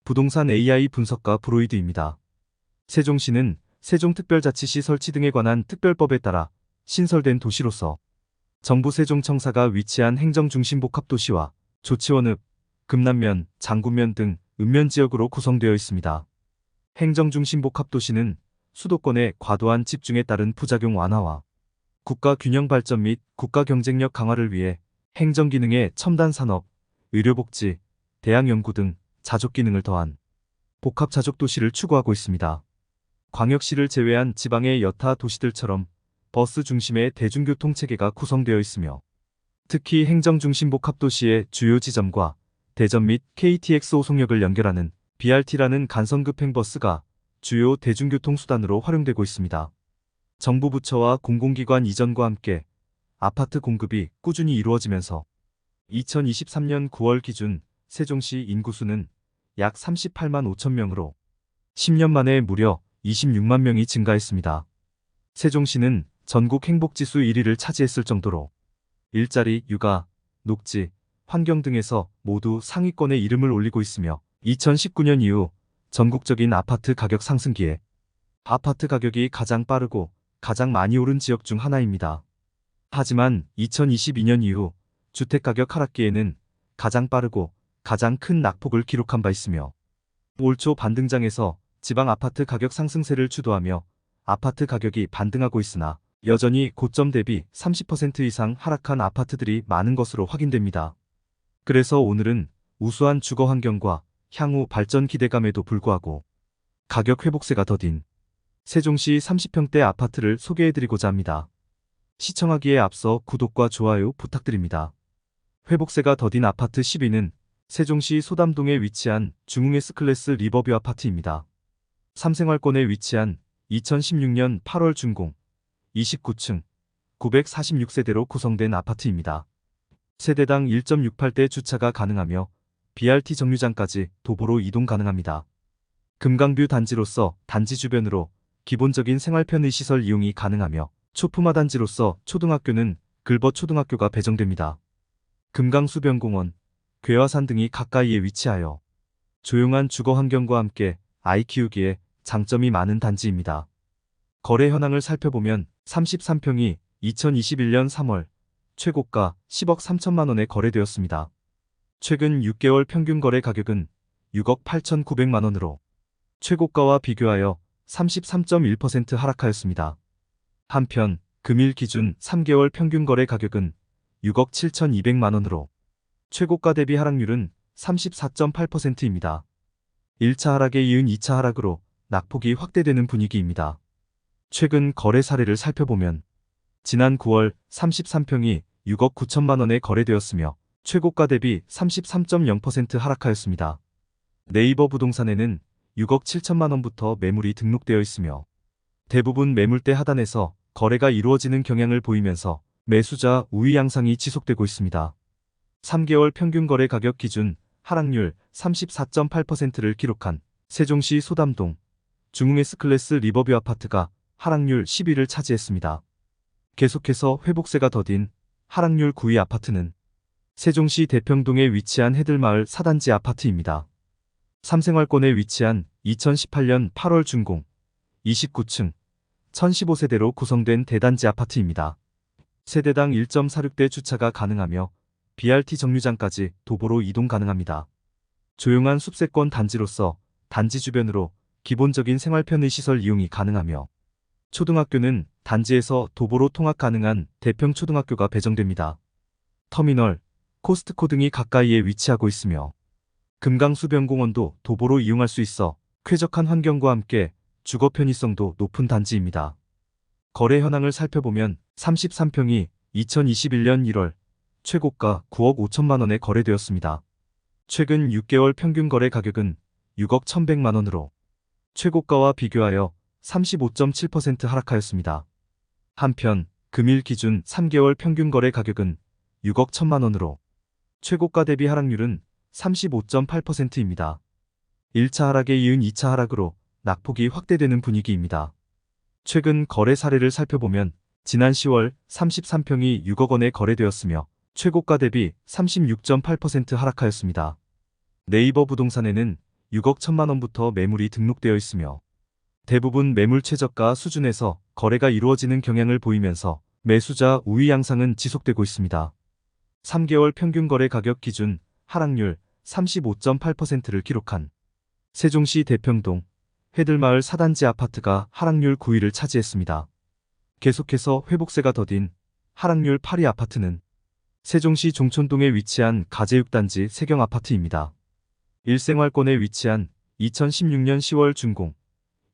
부동산 AI 분석가 브로이드입니다. 세종시는 세종특별자치시 설치 등에 관한 특별법에 따라 신설된 도시로서 정부 세종청사가 위치한 행정중심복합도시와 조치원읍, 금남면, 장군면 등 읍면지역으로 구성되어 있습니다. 행정중심복합도시는 수도권의 과도한 집중에 따른 부작용 완화와 국가 균형 발전 및 국가 경쟁력 강화를 위해 행정기능의 첨단산업, 의료복지, 대학연구 등 자족기능을 더한 복합자족도시를 추구하고 있습니다. 광역시를 제외한 지방의 여타 도시들처럼 버스 중심의 대중교통체계가 구성되어 있으며 특히 행정중심복합도시의 주요 지점과 대전 및 KTX 호송역을 연결하는 BRT라는 간선급 행버스가 주요 대중교통수단으로 활용되고 있습니다. 정부 부처와 공공기관 이전과 함께 아파트 공급이 꾸준히 이루어지면서 2023년 9월 기준 세종시 인구수는 약 38만 5천 명으로 10년 만에 무려 26만 명이 증가했습니다. 세종시는 전국 행복지수 1위를 차지했을 정도로 일자리, 육아, 녹지, 환경 등에서 모두 상위권에 이름을 올리고 있으며 2019년 이후 전국적인 아파트 가격 상승기에 아파트 가격이 가장 빠르고 가장 많이 오른 지역 중 하나입니다. 하지만 2022년 이후 주택가격 하락기에는 가장 빠르고 가장 큰 낙폭을 기록한 바 있으며 올 초 반등장에서 지방 아파트 가격 상승세를 주도하며 아파트 가격이 반등하고 있으나 여전히 고점 대비 30% 이상 하락한 아파트들이 많은 것으로 확인됩니다. 그래서 오늘은 우수한 주거 환경과 향후 발전 기대감에도 불구하고 가격 회복세가 더딘 세종시 30평대 아파트를 소개해드리고자 합니다. 시청하기에 앞서 구독과 좋아요 부탁드립니다. 회복세가 더딘 아파트 10위는 세종시 소담동에 위치한 중흥S클래스 리버뷰 아파트입니다. 3생활권에 위치한 2016년 8월 준공, 29층, 946세대로 구성된 아파트입니다. 세대당 1.68대 주차가 가능하며 BRT 정류장까지 도보로 이동 가능합니다. 금강뷰 단지로서 단지 주변으로 기본적인 생활 편의 시설 이용이 가능하며 초품화 단지로서 초등학교는 글벗초등학교가 배정됩니다. 금강수변공원, 괴화산 등이 가까이에 위치하여 조용한 주거 환경과 함께 아이 키우기에 장점이 많은 단지입니다. 거래 현황을 살펴보면 33평이 2021년 3월 최고가 10억 3천만 원에 거래되었습니다. 최근 6개월 평균 거래 가격은 6억 8,900만 원으로 최고가와 비교하여 33.1% 하락하였습니다. 한편 금일 기준 3개월 평균 거래 가격은 6억 7,200만 원으로 최고가 대비 하락률은 34.8%입니다. 1차 하락에 이은 2차 하락으로 낙폭이 확대되는 분위기입니다. 최근 거래 사례를 살펴보면 지난 9월 33평이 6억 9천만 원에 거래되었으며 최고가 대비 33.0% 하락하였습니다. 네이버 부동산에는 6억 7천만 원부터 매물이 등록되어 있으며 대부분 매물대 하단에서 거래가 이루어지는 경향을 보이면서 매수자 우위 양상이 지속되고 있습니다. 3개월 평균 거래 가격 기준 하락률 34.8%를 기록한 세종시 소담동 중흥S클래스 리버뷰 아파트가 하락률 10위를 차지했습니다. 계속해서 회복세가 더딘 하락률 9위 아파트는 세종시 대평동에 위치한 해들마을 4단지 아파트입니다. 3생활권에 위치한 2018년 8월 준공, 29층, 1015세대로 구성된 대단지 아파트입니다. 세대당 1.46대 주차가 가능하며 BRT 정류장까지 도보로 이동 가능합니다. 조용한 숲세권 단지로서 단지 주변으로 기본적인 생활 편의 시설 이용이 가능하며 초등학교는 단지에서 도보로 통학 가능한 대평초등학교가 배정됩니다. 터미널, 코스트코 등이 가까이에 위치하고 있으며 금강수변공원도 도보로 이용할 수 있어 쾌적한 환경과 함께 주거 편의성도 높은 단지입니다. 거래 현황을 살펴보면 33평이 2021년 1월 최고가 9억 5천만 원에 거래되었습니다. 최근 6개월 평균 거래 가격은 6억 1,100만 원으로 최고가와 비교하여 35.7% 하락하였습니다. 한편 금일 기준 3개월 평균 거래 가격은 6억 1,000만 원으로 최고가 대비 하락률은 35.8%입니다. 1차 하락에 이은 2차 하락으로 낙폭이 확대되는 분위기입니다. 최근 거래 사례를 살펴보면 지난 10월 33평이 6억 원에 거래되었으며 최고가 대비 36.8% 하락하였습니다. 네이버 부동산에는 6억 1천만 원부터 매물이 등록되어 있으며 대부분 매물 최저가 수준에서 거래가 이루어지는 경향을 보이면서 매수자 우위 양상은 지속되고 있습니다. 3개월 평균 거래 가격 기준 하락률 35.8%를 기록한 세종시 대평동 회들마을 4단지 아파트가 하락률 9위를 차지했습니다. 계속해서 회복세가 더딘 하락률 8위 아파트는 세종시 종촌동에 위치한 가제 6단지 세경 아파트입니다. 일생활권에 위치한 2016년 10월 준공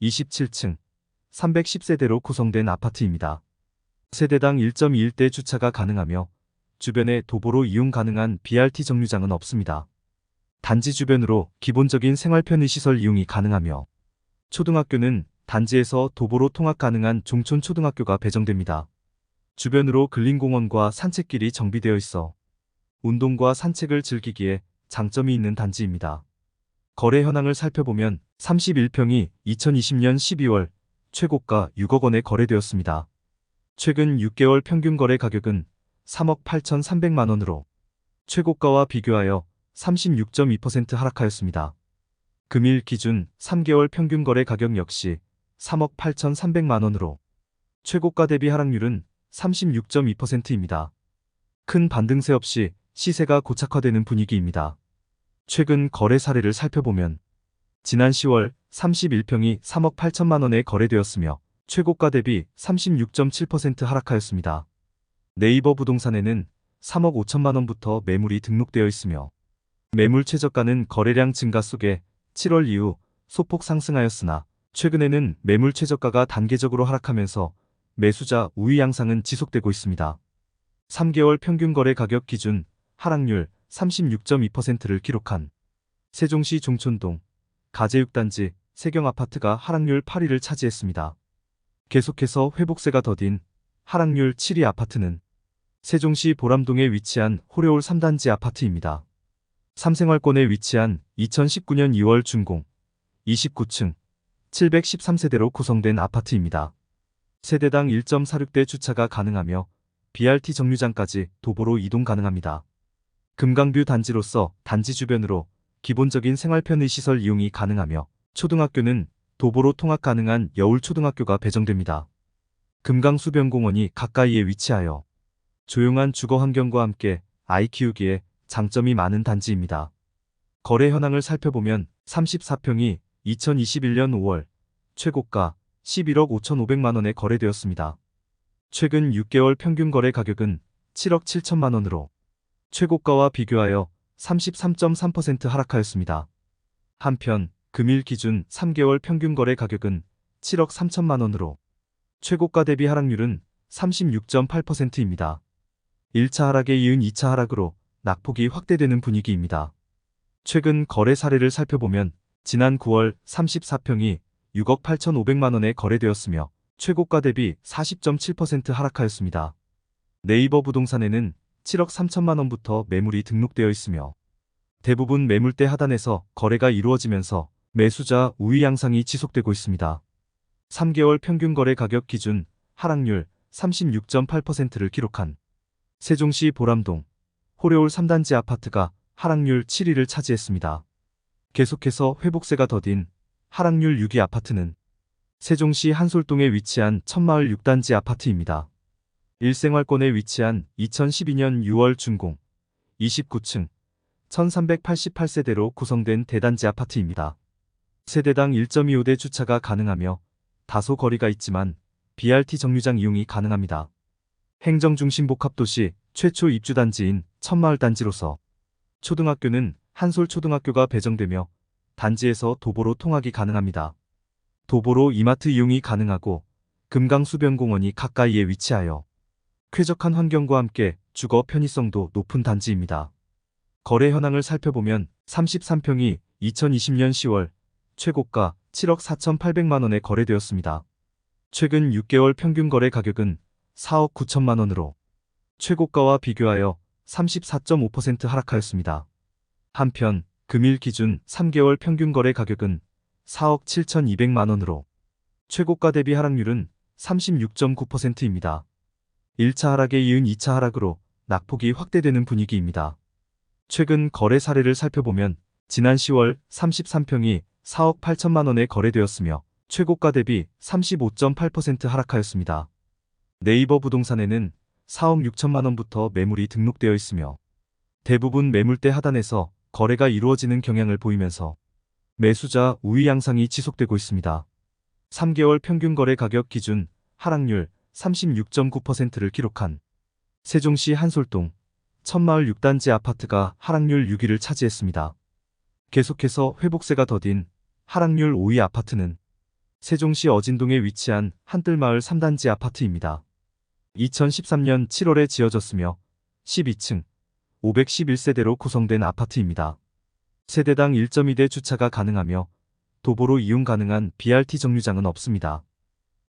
27층 310세대로 구성된 아파트입니다. 세대당 1.21대 주차가 가능하며 주변에 도보로 이용 가능한 BRT 정류장은 없습니다. 단지 주변으로 기본적인 생활 편의시설 이용이 가능하며 초등학교는 단지에서 도보로 통학 가능한 종촌초등학교가 배정됩니다. 주변으로 근린공원과 산책길이 정비되어 있어 운동과 산책을 즐기기에 장점이 있는 단지입니다. 거래 현황을 살펴보면 31평이 2020년 12월 최고가 6억 원에 거래되었습니다. 최근 6개월 평균 거래 가격은 3억 8,300만 원으로 최고가와 비교하여 36.2% 하락하였습니다. 금일 기준 3개월 평균 거래 가격 역시 3억 8,300만 원으로 최고가 대비 하락률은 36.2%입니다. 큰 반등세 없이 시세가 고착화되는 분위기입니다. 최근 거래 사례를 살펴보면 지난 10월 31평이 3억 8천만 원에 거래되었으며 최고가 대비 36.7% 하락하였습니다. 네이버 부동산에는 3억 5천만 원부터 매물이 등록되어 있으며 매물 최저가는 거래량 증가 속에 7월 이후 소폭 상승하였으나 최근에는 매물 최저가가 단계적으로 하락하면서 매수자 우위 양상은 지속되고 있습니다. 3개월 평균 거래 가격 기준 하락률 36.2%를 기록한 세종시 종촌동 가제 6단지 세경 아파트가 하락률 8위를 차지했습니다. 계속해서 회복세가 더딘 하락률 7위 아파트는 세종시 보람동에 위치한 호레올 3단지 아파트입니다. 삼생활권에 위치한 2019년 2월 준공 29층 713세대로 구성된 아파트입니다. 세대당 1.46대 주차가 가능하며 BRT 정류장까지 도보로 이동 가능합니다. 금강뷰 단지로서 단지 주변으로 기본적인 생활 편의 시설 이용이 가능하며 초등학교는 도보로 통학 가능한 여울초등학교가 배정됩니다. 금강수변공원이 가까이에 위치하여 조용한 주거 환경과 함께 아이 키우기에 장점이 많은 단지입니다. 거래 현황을 살펴보면 34평이 2021년 5월 최고가 11억 5,500만 원에 거래되었습니다. 최근 6개월 평균 거래 가격은 7억 7천만 원으로 최고가와 비교하여 33.3% 하락하였습니다. 한편 금일 기준 3개월 평균 거래 가격은 7억 3천만 원으로 최고가 대비 하락률은 36.8%입니다. 1차 하락에 이은 2차 하락으로 낙폭이 확대되는 분위기입니다. 최근 거래 사례를 살펴보면 지난 9월 34평이 6억 8,500만 원에 거래되었으며 최고가 대비 40.7% 하락하였습니다. 네이버 부동산에는 7억 3천만 원부터 매물이 등록되어 있으며 대부분 매물대 하단에서 거래가 이루어지면서 매수자 우위 양상이 지속되고 있습니다. 3개월 평균 거래 가격 기준 하락률 36.8%를 기록한 세종시 보람동 호레올 3단지 아파트가 하락률 7위를 차지했습니다. 계속해서 회복세가 더딘 하락률 6위 아파트는 세종시 한솔동에 위치한 천마을 6단지 아파트입니다. 일생활권에 위치한 2012년 6월 준공 29층 1388세대로 구성된 대단지 아파트입니다. 세대당 1.25대 주차가 가능하며 다소 거리가 있지만 BRT 정류장 이용이 가능합니다. 행정중심 복합도시 최초 입주단지인 천마을 단지로서 초등학교는 한솔초등학교가 배정되며 단지에서 도보로 통학이 가능합니다. 도보로 이마트 이용이 가능하고 금강수변공원이 가까이에 위치하여 쾌적한 환경과 함께 주거 편의성도 높은 단지입니다. 거래 현황을 살펴보면 33평이 2020년 10월 최고가 7억 4,800만 원에 거래되었습니다. 최근 6개월 평균 거래 가격은 4억 9천만 원으로 최고가와 비교하여 34.5% 하락하였습니다. 한편 금일 기준 3개월 평균 거래 가격은 4억 7,200만 원으로 최고가 대비 하락률은 36.9%입니다. 1차 하락에 이은 2차 하락으로 낙폭이 확대되는 분위기입니다. 최근 거래 사례를 살펴보면 지난 10월 33평이 4억 8천만 원에 거래되었으며 최고가 대비 35.8% 하락하였습니다. 네이버 부동산에는 4억 6천만 원부터 매물이 등록되어 있으며 대부분 매물대 하단에서 거래가 이루어지는 경향을 보이면서 매수자 우위 양상이 지속되고 있습니다. 3개월 평균 거래 가격 기준 하락률 36.9%를 기록한 세종시 한솔동 천마을 6단지 아파트가 하락률 6위를 차지했습니다. 계속해서 회복세가 더딘 하락률 5위 아파트는 세종시 어진동에 위치한 한뜰마을 3단지 아파트입니다. 2013년 7월에 지어졌으며 12층 511세대로 구성된 아파트입니다. 세대당 1.2대 주차가 가능하며 도보로 이용 가능한 BRT 정류장은 없습니다.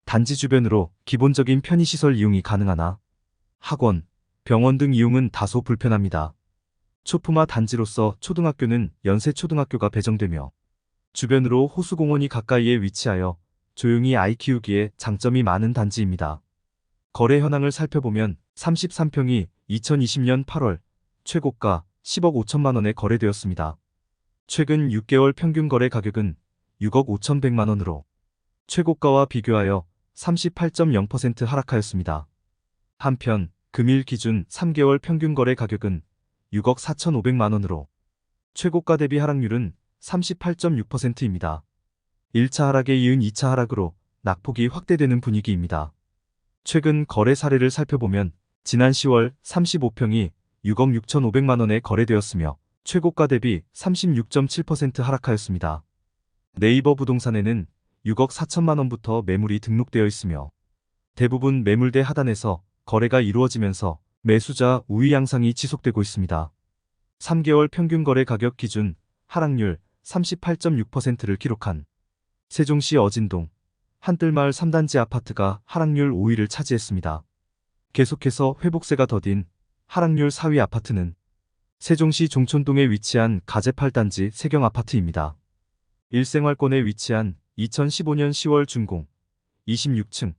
단지 주변으로 기본적인 편의시설 이용이 가능하나 학원, 병원 등 이용은 다소 불편합니다. 초품화 단지로서 초등학교는 연세초등학교가 배정되며 주변으로 호수공원이 가까이에 위치하여 조용히 아이 키우기에 장점이 많은 단지입니다. 거래 현황을 살펴보면 33평이 2020년 8월 최고가 10억 5천만 원에 거래되었습니다. 최근 6개월 평균 거래 가격은 6억 5,100만 원으로 최고가와 비교하여 38.0% 하락하였습니다. 한편 금일 기준 3개월 평균 거래 가격은 6억 4,500만 원으로 최고가 대비 하락률은 38.6%입니다. 1차 하락에 이은 2차 하락으로 낙폭이 확대되는 분위기입니다. 최근 거래 사례를 살펴보면 지난 10월 35평이 6억 6,500만 원에 거래되었으며 최고가 대비 36.7% 하락하였습니다. 네이버 부동산에는 6억 4천만 원부터 매물이 등록되어 있으며 대부분 매물대 하단에서 거래가 이루어지면서 매수자 우위 양상이 지속되고 있습니다. 3개월 평균 거래 가격 기준 하락률 38.6%를 기록한 세종시 어진동 한뜰마을 3단지 아파트가 하락률 5위를 차지했습니다. 계속해서 회복세가 더딘 하락률 4위 아파트는 세종시 종촌동에 위치한 가재 8단지 세경 아파트입니다. 일생활권에 위치한 2015년 10월 준공 26층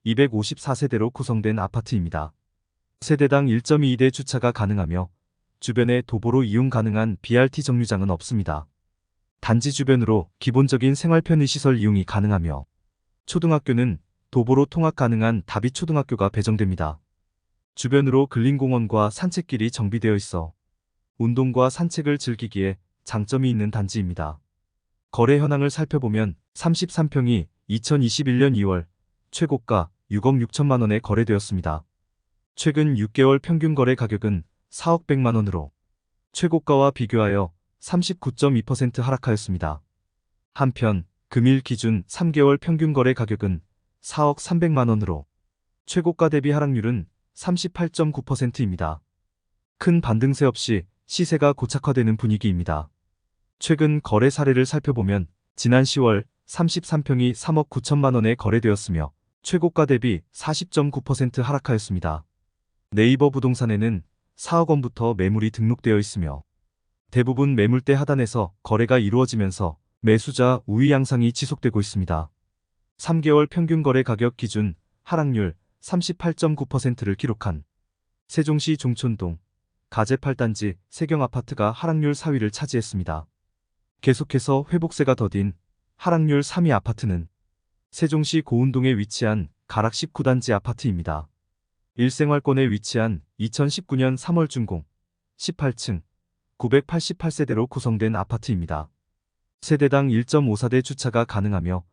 254세대로 구성된 아파트입니다. 세대당 1.2대 주차가 가능하며 주변에 도보로 이용 가능한 BRT 정류장은 없습니다. 단지 주변으로 기본적인 생활 편의시설 이용이 가능하며 초등학교는 도보로 통학 가능한 다비초등학교가 배정됩니다. 주변으로 근린공원과 산책길이 정비되어 있어 운동과 산책을 즐기기에 장점이 있는 단지입니다. 거래 현황을 살펴보면 33평이 2021년 2월 최고가 6억 6천만 원에 거래되었습니다. 최근 6개월 평균 거래 가격은 4억 100만 원으로 최고가와 비교하여 39.2% 하락하였습니다. 한편 금일 기준 3개월 평균 거래 가격은 4억 300만 원으로 최고가 대비 하락률은 38.9%입니다. 큰 반등세 없이 시세가 고착화되는 분위기입니다. 최근 거래 사례를 살펴보면 지난 10월 33평이 3억 9천만 원에 거래되었으며 최고가 대비 40.9% 하락하였습니다. 네이버 부동산에는 4억 원부터 매물이 등록되어 있으며 대부분 매물대 하단에서 거래가 이루어지면서 매수자 우위 양상이 지속되고 있습니다. 3개월 평균 거래 가격 기준 하락률 38.9%를 기록한 세종시 종촌동 가재 8단지 세경 아파트가 하락률 4위를 차지했습니다. 계속해서 회복세가 더딘 하락률 3위 아파트는 세종시 고운동에 위치한 가락 19단지 아파트입니다. 일생활권에 위치한 2019년 3월 준공 18층 988세대로 구성된 아파트입니다. 세대당 1.54대 주차가 가능하며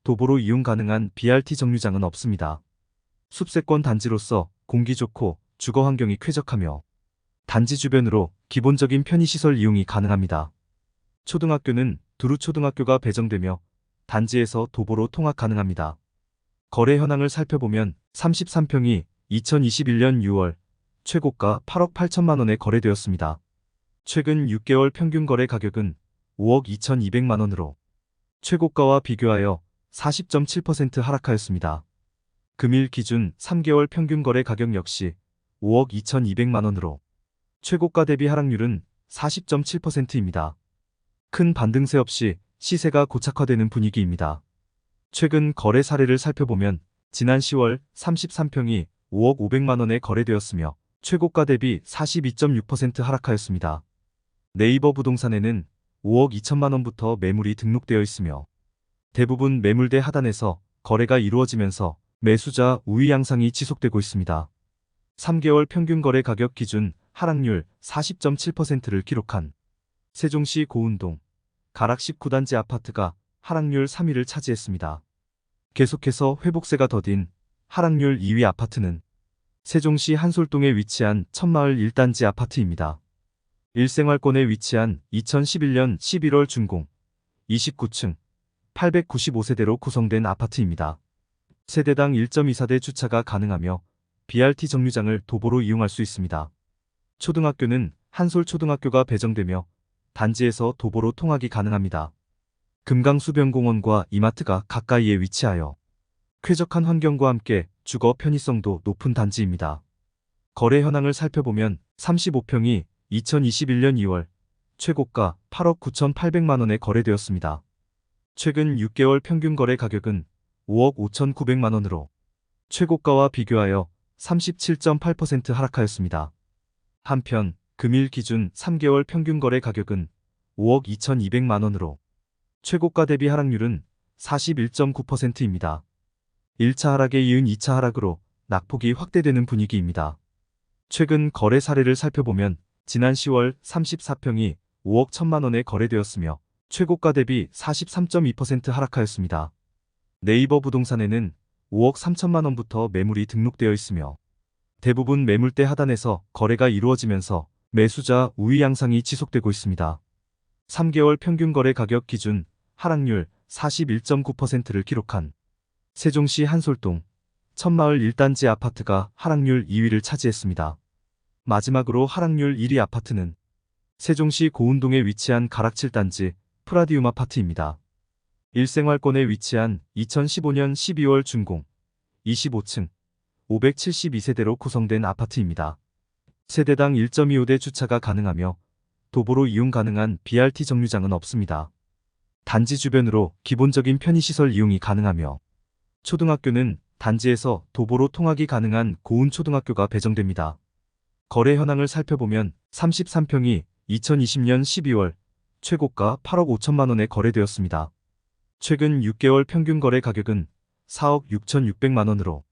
도보로 이용 가능한 BRT 정류장은 없습니다. 숲세권 단지로서 공기 좋고 주거 환경이 쾌적하며 단지 주변으로 기본적인 편의시설 이용이 가능합니다. 초등학교는 두루초등학교가 배정되며 단지에서 도보로 통학 가능합니다. 거래 현황을 살펴보면 33평이 2021년 6월 최고가 8억 8천만 원에 거래되었습니다. 최근 6개월 평균 거래 가격은 5억 2,200만 원으로 최고가와 비교하여 40.7% 하락하였습니다. 금일 기준 3개월 평균 거래 가격 역시 5억 2,200만 원으로 최고가 대비 하락률은 40.7%입니다. 큰 반등세 없이 시세가 고착화되는 분위기입니다. 최근 거래 사례를 살펴보면 지난 10월 33평이 5억 500만 원에 거래되었으며 최고가 대비 42.6% 하락하였습니다. 네이버 부동산에는 5억 2천만 원부터 매물이 등록되어 있으며 대부분 매물대 하단에서 거래가 이루어지면서 매수자 우위 양상이 지속되고 있습니다. 3개월 평균 거래 가격 기준 하락률 40.7%를 기록한 세종시 고운동 가락 19단지 아파트가 하락률 3위를 차지했습니다. 계속해서 회복세가 더딘 하락률 2위 아파트는 세종시 한솔동에 위치한 천마을 1단지 아파트입니다. 일생활권에 위치한 2011년 11월 준공 29층 895세대로 구성된 아파트입니다. 세대당 1.24대 주차가 가능하며 BRT 정류장을 도보로 이용할 수 있습니다. 초등학교는 한솔초등학교가 배정되며 단지에서 도보로 통학이 가능합니다. 금강수변공원과 이마트가 가까이에 위치하여 쾌적한 환경과 함께 주거 편의성도 높은 단지입니다. 거래 현황을 살펴보면 35평이 2021년 2월 최고가 8억 9,800만 원에 거래되었습니다. 최근 6개월 평균 거래 가격은 5억 5,900만 원으로 최고가와 비교하여 37.8% 하락하였습니다. 한편 금일 기준 3개월 평균 거래 가격은 5억 2,200만 원으로 최고가 대비 하락률은 41.9%입니다. 1차 하락에 이은 2차 하락으로 낙폭이 확대되는 분위기입니다. 최근 거래 사례를 살펴보면 지난 10월 34평이 5억 1천만 원에 거래되었으며 최고가 대비 43.2% 하락하였습니다. 네이버 부동산에는 5억 3천만 원부터 매물이 등록되어 있으며 대부분 매물대 하단에서 거래가 이루어지면서 매수자 우위 양상이 지속되고 있습니다. 3개월 평균 거래 가격 기준 하락률 41.9%를 기록한 세종시 한솔동 천마을 1단지 아파트가 하락률 2위를 차지했습니다. 마지막으로 하락률 1위 아파트는 세종시 고운동에 위치한 가락 7단지 프라디움 아파트입니다. 일생활권에 위치한 2015년 12월 준공 25층 572세대로 구성된 아파트입니다. 세대당 1.25대 주차가 가능하며 도보로 이용 가능한 BRT 정류장은 없습니다. 단지 주변으로 기본적인 편의시설 이용이 가능하며 초등학교는 단지에서 도보로 통학이 가능한 고운초등학교가 배정됩니다. 거래 현황을 살펴보면 33평이 2020년 12월 최고가 8억 5천만 원에 거래되었습니다. 최근 6개월 평균 거래 가격은 4억 6,600만 원으로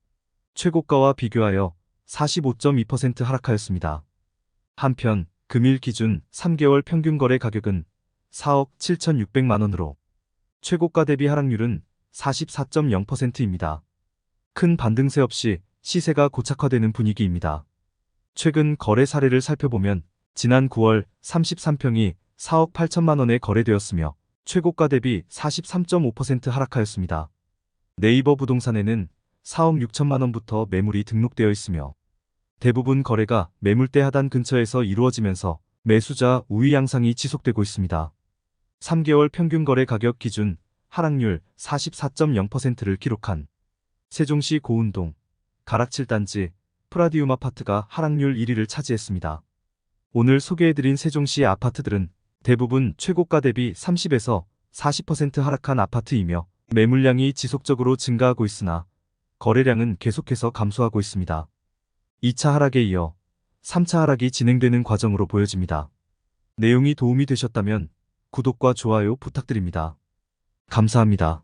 최고가와 비교하여 45.2% 하락하였습니다. 한편 금일 기준 3개월 평균 거래 가격은 4억 7,600만 원으로 최고가 대비 하락률은 44.0%입니다. 큰 반등세 없이 시세가 고착화되는 분위기입니다. 최근 거래 사례를 살펴보면 지난 9월 33평이 4억 8천만 원에 거래되었으며 최고가 대비 43.5% 하락하였습니다. 네이버 부동산에는 4억 6천만 원부터 매물이 등록되어 있으며 대부분 거래가 매물대 하단 근처에서 이루어지면서 매수자 우위 양상이 지속되고 있습니다. 3개월 평균 거래 가격 기준 하락률 44.0%를 기록한 세종시 고운동 가락 7단지 프라디움 아파트가 하락률 1위를 차지했습니다. 오늘 소개해드린 세종시 아파트들은 대부분 최고가 대비 30에서 40% 하락한 아파트이며 매물량이 지속적으로 증가하고 있으나 거래량은 계속해서 감소하고 있습니다. 2차 하락에 이어 3차 하락이 진행되는 과정으로 보여집니다. 내용이 도움이 되셨다면 구독과 좋아요 부탁드립니다. 감사합니다.